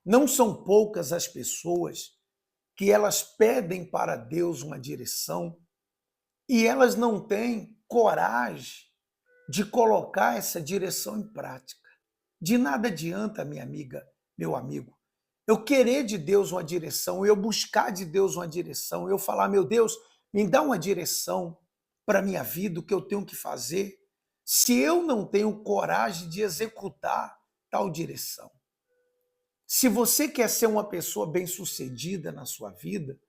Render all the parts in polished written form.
Não são poucas as pessoas que elas pedem para Deus uma direção e elas não têm coragem de colocar essa direção em prática. De nada adianta, minha amiga, meu amigo, eu querer de Deus uma direção, eu buscar de Deus uma direção, eu falar, meu Deus, me dá uma direção para a minha vida, o que eu tenho que fazer, se eu não tenho coragem de executar tal direção. Se você quer ser uma pessoa bem-sucedida na sua vida,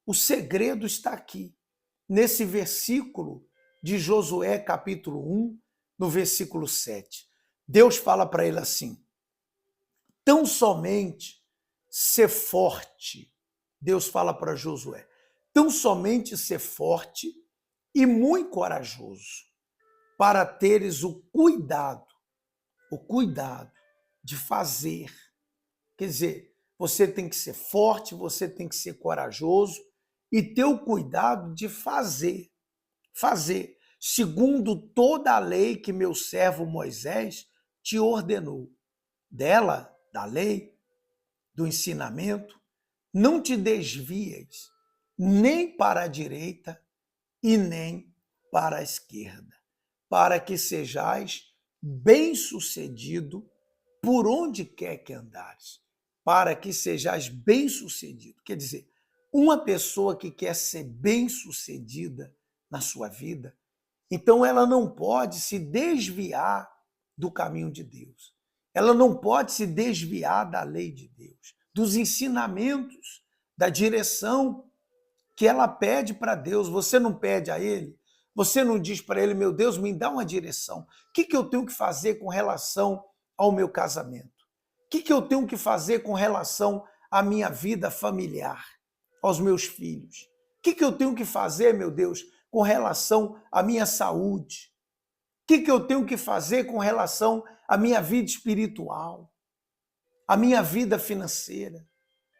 o segredo está aqui, nesse versículo de Josué, capítulo 1, no versículo 7. Deus fala para ele assim: tão somente ser forte. Deus fala para Josué: tão somente ser forte e muito corajoso, para teres o cuidado de fazer. Quer dizer, você tem que ser forte, você tem que ser corajoso e ter o cuidado de fazer, segundo toda a lei que meu servo Moisés te ordenou. Dela, da lei, do ensinamento, não te desvies nem para a direita e nem para a esquerda, para que sejais bem-sucedido por onde quer que andares, para que sejais bem-sucedido. Quer dizer, uma pessoa que quer ser bem-sucedida na sua vida, então ela não pode se desviar do caminho de Deus. Ela não pode se desviar da lei de Deus, dos ensinamentos, da direção que ela pede para Deus. Você não pede a Ele? Você não diz para Ele, meu Deus, me dá uma direção. O que eu tenho que fazer com relação ao meu casamento? O que eu tenho que fazer com relação à minha vida familiar, aos meus filhos? O que eu tenho que fazer, meu Deus, com relação à minha saúde? O que eu tenho que fazer com relação à minha vida espiritual, à minha vida financeira?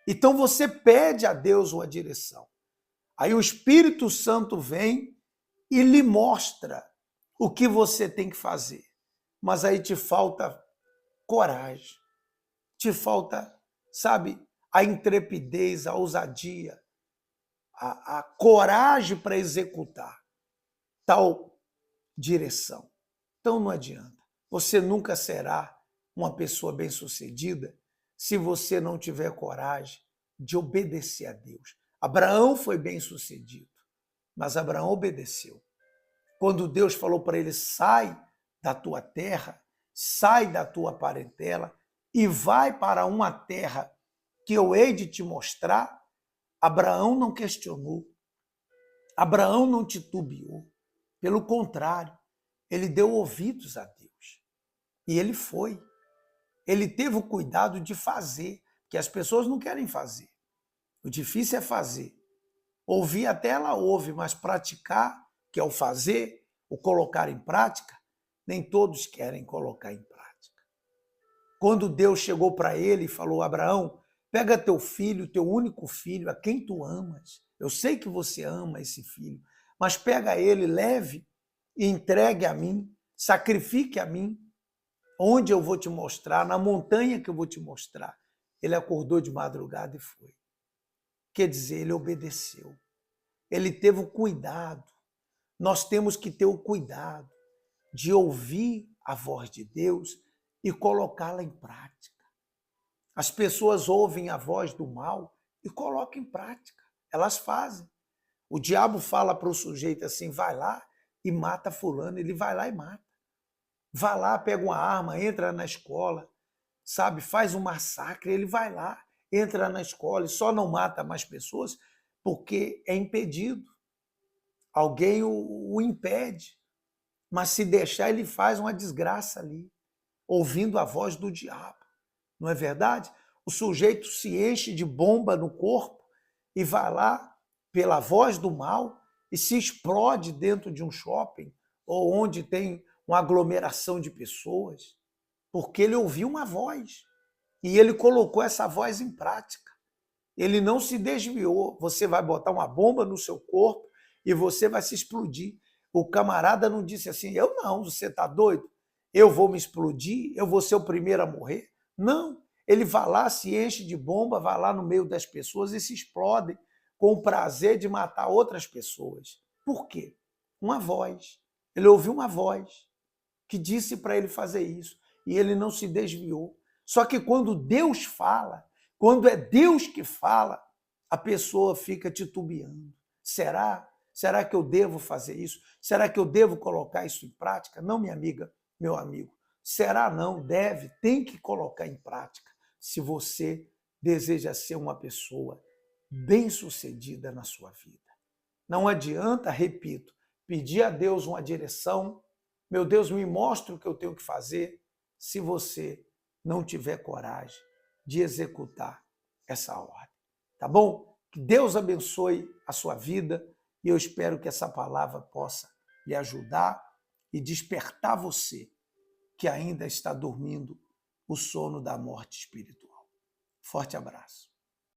Então você pede a Deus uma direção. Aí o Espírito Santo vem e lhe mostra o que você tem que fazer. Mas aí te falta coragem, te falta, sabe, a intrepidez, a ousadia, a coragem para executar tal direção. Então não adianta. Você nunca será uma pessoa bem-sucedida se você não tiver coragem de obedecer a Deus. Abraão foi bem-sucedido, mas Abraão obedeceu. Quando Deus falou para ele, sai da tua terra, sai da tua parentela e vai para uma terra que eu hei de te mostrar, Abraão não questionou, Abraão não titubeou. Pelo contrário, ele deu ouvidos a Deus. E ele foi. Ele teve o cuidado de fazer, que as pessoas não querem fazer. O difícil é fazer. Ouvir até ela ouve, mas praticar, que é o fazer, o colocar em prática, nem todos querem colocar em prática. Quando Deus chegou para ele e falou, Abraão, pega teu filho, teu único filho, a quem tu amas. Eu sei que você ama esse filho, mas pega ele, leve e entregue a mim, sacrifique a mim, onde eu vou te mostrar, na montanha que eu vou te mostrar. Ele acordou de madrugada e foi. Quer dizer, ele obedeceu. Ele teve o cuidado. Nós temos que ter o cuidado de ouvir a voz de Deus e colocá-la em prática. As pessoas ouvem a voz do mal e colocam em prática. Elas fazem. O diabo fala para o sujeito assim, vai lá e mata fulano. Ele vai lá e mata. Vai lá, pega uma arma, entra na escola, sabe, faz um massacre. Ele vai lá, entra na escola e só não mata mais pessoas porque é impedido. Alguém o impede. Mas se deixar, ele faz uma desgraça ali, ouvindo a voz do diabo. Não é verdade? O sujeito se enche de bomba no corpo e vai lá pela voz do mal e se explode dentro de um shopping ou onde tem uma aglomeração de pessoas, porque ele ouviu uma voz e ele colocou essa voz em prática. Ele não se desviou. Você vai botar uma bomba no seu corpo e você vai se explodir. O camarada não disse assim, eu não, você está doido? Eu vou me explodir? Eu vou ser o primeiro a morrer? Não, ele vai lá, se enche de bomba, vai lá no meio das pessoas e se explode com o prazer de matar outras pessoas. Por quê? Uma voz. Ele ouviu uma voz que disse para ele fazer isso e ele não se desviou. Só que quando Deus fala, quando é Deus que fala, a pessoa fica titubeando. Será? Será que eu devo fazer isso? Será que eu devo colocar isso em prática? Não, minha amiga, meu amigo. Será não? Deve, tem que colocar em prática se você deseja ser uma pessoa bem-sucedida na sua vida. Não adianta, repito, pedir a Deus uma direção. Meu Deus, me mostra o que eu tenho que fazer, se você não tiver coragem de executar essa ordem. Tá bom? Que Deus abençoe a sua vida e eu espero que essa palavra possa lhe ajudar e despertar você que ainda está dormindo o sono da morte espiritual. Forte abraço.